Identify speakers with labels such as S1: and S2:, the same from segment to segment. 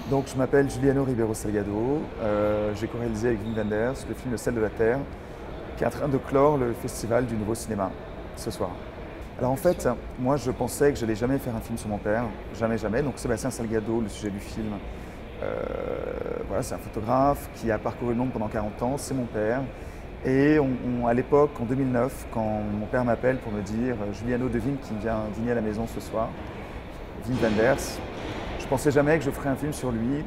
S1: Donc, je m'appelle Juliano Ribeiro Salgado. J'ai co-réalisé avec Wim Wenders le film Le sel de la terre, qui est en train de clore le festival du nouveau cinéma ce soir. Alors en fait, moi je pensais que je n'allais jamais faire un film sur mon père, jamais, jamais. Donc Sébastien Salgado, le sujet du film, voilà, c'est un photographe qui a parcouru le monde pendant 40 ans, c'est mon père. Et à l'époque, en 2009, quand mon père m'appelle pour me dire Juliano Devine qui vient dîner à la maison ce soir, Wim Wenders, je pensais jamais que je ferais un film sur lui.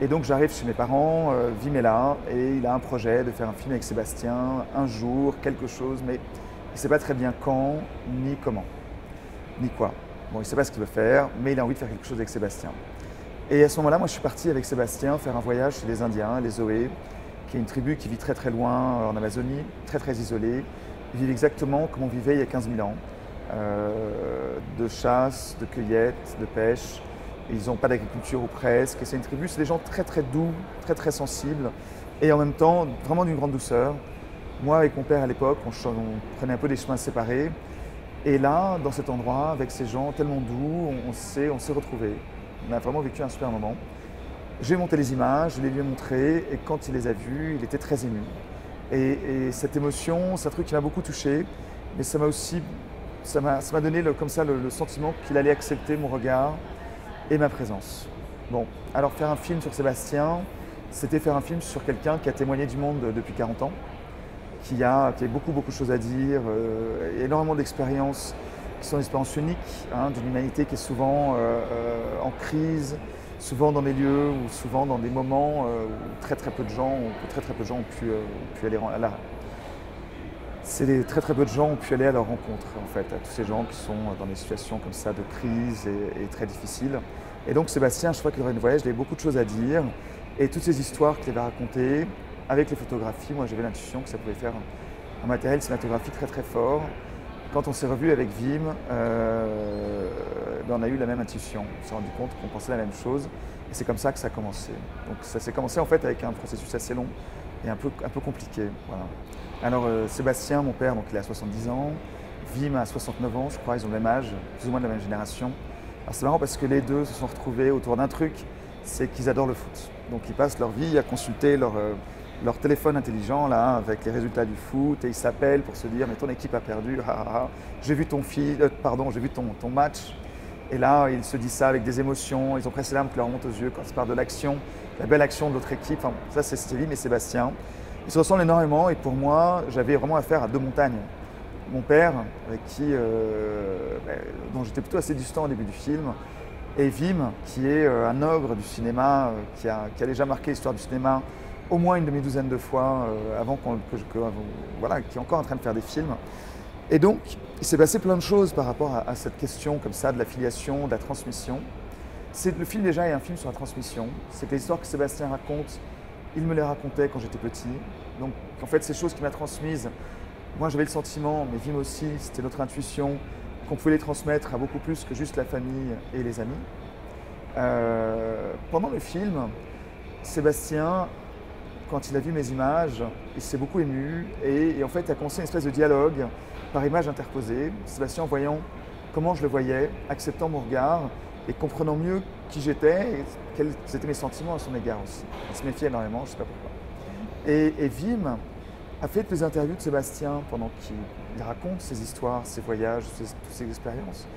S1: Et donc j'arrive chez mes parents, Wim est là, et il a un projet de faire un film avec Sébastien, un jour, quelque chose, mais il ne sait pas très bien quand, ni comment, ni quoi. Bon, il ne sait pas ce qu'il veut faire, mais il a envie de faire quelque chose avec Sébastien. Et à ce moment-là, moi je suis parti avec Sébastien faire un voyage chez les Indiens, les Zoé, qui est une tribu qui vit très très loin en Amazonie, très très isolée. Ils vivent exactement comme on vivait il y a 15 000 ans, de chasse, de cueillette, de pêche. Ils n'ont pas d'agriculture ou presque. Et c'est une tribu, c'est des gens très très doux, très très sensibles et en même temps vraiment d'une grande douceur. Moi, avec mon père à l'époque, on prenait un peu des chemins séparés. Et là, dans cet endroit, avec ces gens tellement doux, on s'est retrouvés. On a vraiment vécu un super moment. J'ai monté les images, je les lui ai montrées et quand il les a vues, il était très ému. Et cette émotion, c'est un truc qui m'a beaucoup touché, mais ça m'a aussi, ça m'a donné comme ça le sentiment qu'il allait accepter mon regard et ma présence. Bon, alors faire un film sur Sébastien, c'était faire un film sur quelqu'un qui a témoigné du monde depuis 40 ans, qui a beaucoup beaucoup de choses à dire, énormément d'expériences qui sont des expériences uniques, hein, d'une humanité qui est souvent en crise, souvent dans des lieux ou souvent dans des moments où très très peu de gens, ont pu aller à la. Très très peu de gens ont pu aller à leur rencontre, en fait, à tous ces gens qui sont dans des situations comme ça de crise et très difficiles. Et donc Sébastien, chaque fois qu'il revenait de voyage, il avait beaucoup de choses à dire. Et toutes ces histoires qu'il avait racontées, avec les photographies, moi j'avais l'intuition que ça pouvait faire un matériel cinématographique très très fort. Quand on s'est revu avec Wim, on a eu la même intuition. On s'est rendu compte qu'on pensait la même chose. Et c'est comme ça que ça a commencé. Donc ça s'est commencé en fait avec un processus assez long et un peu compliqué. Voilà. Alors Sébastien, mon père, donc il a 70 ans. Wim a 69 ans, je crois, ils ont le même âge, plus ou moins de la même génération. Alors c'est marrant parce que les deux se sont retrouvés autour d'un truc, c'est qu'ils adorent le foot. Donc ils passent leur vie à consulter leur téléphone intelligent là, avec les résultats du foot et ils s'appellent pour se dire mais ton équipe a perdu, j'ai vu j'ai vu ton match. Et là, ils se disent ça avec des émotions, ils ont presque les larmes qui leur remontent aux yeux quand ils parlent de l'action, la belle action de l'autre équipe. Enfin, ça, c'est Wim et Sébastien. Ils se ressemblent énormément et pour moi, j'avais vraiment affaire à deux montagnes. Mon père, avec dont j'étais plutôt assez distant au début du film, et Wim, qui est un ogre du cinéma, qui a déjà marqué l'histoire du cinéma au moins une demi-douzaine de fois avant voilà, qui est encore en train de faire des films. Et donc, il s'est passé plein de choses par rapport à cette question comme ça de la filiation, de la transmission. Le film déjà est un film sur la transmission. C'est que les histoires que Sébastien raconte, il me les racontait quand j'étais petit. Donc en fait, ces choses qu'il m'a transmises, moi j'avais le sentiment, mais Wim aussi, c'était notre intuition, qu'on pouvait les transmettre à beaucoup plus que juste la famille et les amis. Pendant le film, Sébastien, quand il a vu mes images, il s'est beaucoup ému et en fait il a commencé une espèce de dialogue par image interposée. Sébastien, en voyant comment je le voyais, acceptant mon regard et comprenant mieux qui j'étais et quels étaient mes sentiments à son égard aussi. Il se méfiait énormément, je ne sais pas pourquoi. Et Wim a fait des interviews de Sébastien pendant qu'il raconte ses histoires, ses voyages, toutes ses expériences.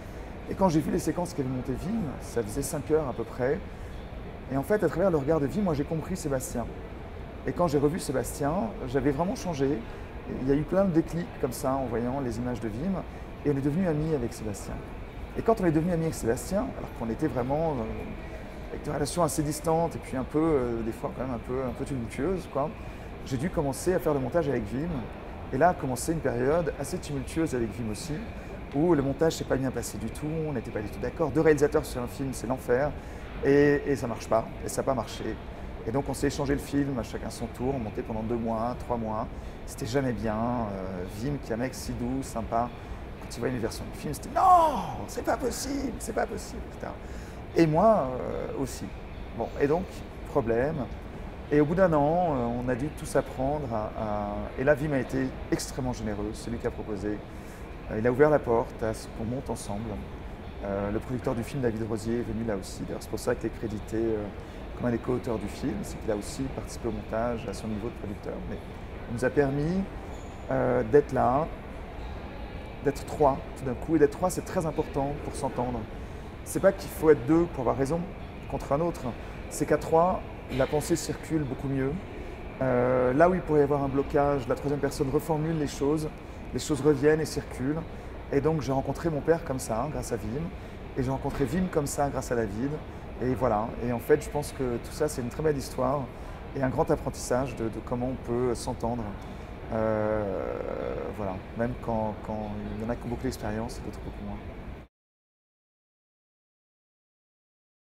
S1: Et quand j'ai vu les séquences qu'avait montées Wim, ça faisait 5 heures à peu près. Et en fait, à travers le regard de Wim, moi j'ai compris Sébastien. Et quand j'ai revu Sébastien, j'avais vraiment changé. Il y a eu plein de déclics comme ça en voyant les images de Wim. Et on est devenus amis avec Sébastien. Et quand on est devenu amis avec Sébastien, alors qu'on était vraiment avec des relations assez distantes et puis un peu, des fois quand même un peu tumultueuses, quoi, j'ai dû commencer à faire le montage avec Wim. Et là a commencé une période assez tumultueuse avec Wim aussi, où le montage s'est pas bien passé du tout, on n'était pas du tout d'accord. Deux réalisateurs sur un film, c'est l'enfer. Et ça marche pas, et ça n'a pas marché. Et donc on s'est échangé le film à chacun son tour, on montait pendant 2 mois, 3 mois. C'était jamais bien. Wim, qui est un mec si doux, sympa, quand il voyait une version du film, c'était non, c'est pas possible, etc. Et moi aussi. Bon, et donc, problème. Et au bout d'un an, on a dû tous apprendre Et là, Wim a été extrêmement généreux, c'est lui qui a proposé. Il a ouvert la porte à ce qu'on monte ensemble. Le producteur du film, David Rosier, est venu là aussi. D'ailleurs, c'est pour ça qu'il est crédité comme un des co-auteurs du film, c'est qu'il a aussi participé au montage à son niveau de producteur. Mais il nous a permis d'être là, d'être trois tout d'un coup. Et d'être trois, c'est très important pour s'entendre. C'est pas qu'il faut être deux pour avoir raison contre un autre. C'est qu'à trois, la pensée circule beaucoup mieux. Là où il pourrait y avoir un blocage, la troisième personne reformule les choses reviennent et circulent. Et donc j'ai rencontré mon père comme ça, grâce à Vim, et j'ai rencontré Vim comme ça, grâce à David. Et voilà. Et en fait, je pense que tout ça, c'est une très belle histoire et un grand apprentissage de comment on peut s'entendre. Voilà. Même quand il y en a qui ont beaucoup d'expérience et d'autres beaucoup moins.